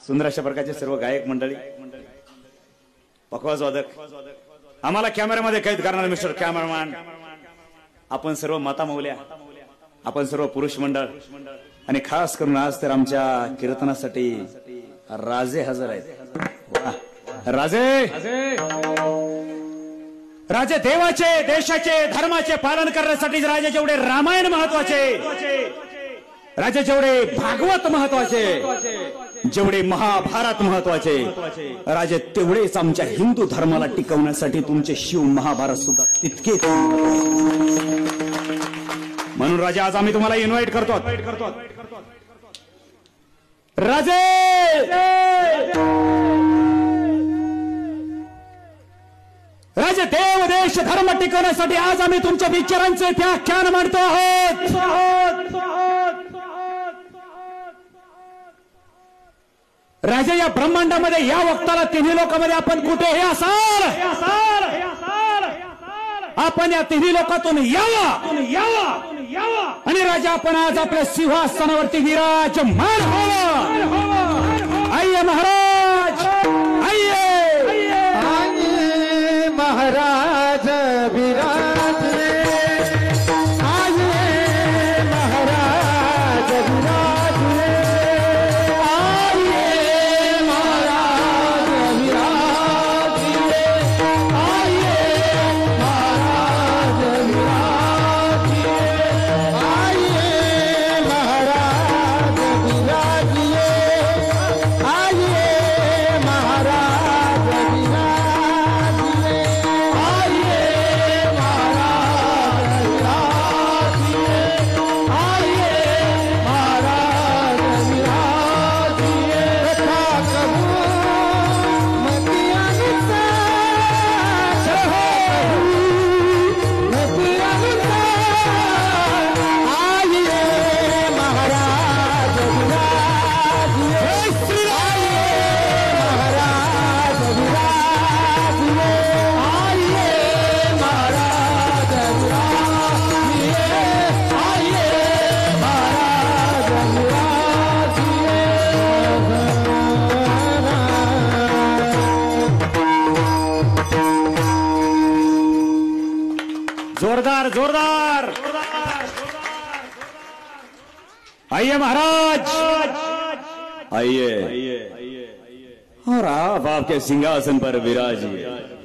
सुंदर अशा प्रकारचे सर्व गायक मंडळी, पखवाज वादक, आम्हाला कॅमेऱ्यामध्ये कैद करणारे मिस्टर कॅमेरामॅन, आपण सर्व माता मौल्या, आपण सर्व पुरुष मंडळ, आणि खास करून आज तर आमच्या कीर्तनासाठी राजे हजर आहेत। राजे राजे देवाचे, देशाचे, धर्माचे पालन करण्यासाठी राजे जेवढे रामायण महत्वाचे, राजे जेवढे भागवत महत्वाचे, जेवढे महाभारत महत्वाचे, राजे तेवढेच आमच्या हिंदू धर्माला टिकवण्यासाठी तुमचे शिव महाभारत सुद्धा तितकेच। म्हणून राजे आज आम्ही तुम्हाला इन्व्हाइट करतो। राजे राजे देव देश धर्म टिकवण्यासाठी आज आम्ही तुमच्या विचारांचे व्याख्यान मांडतो आहोत। राजे या ब्रह्मांडामध्ये या वक्ताला तिन्ही लोकांमध्ये आपण कुठेही असाल, आपण या तिन्ही लोकातून यावा आणि राजा आपण आज आपल्या सिंहासनावरती विराजमान व्हावा। आइए महाराज, आइए महाराज विराज, आइए महाराज विराज, आइए महाराज विराज, आइए महाराज विराज, आइए महाराज विराज, आइए महाराज विराज। जोरदार जोरदार, आइए महाराज, आइए और आप आपके सिंहासन पर विराजिए।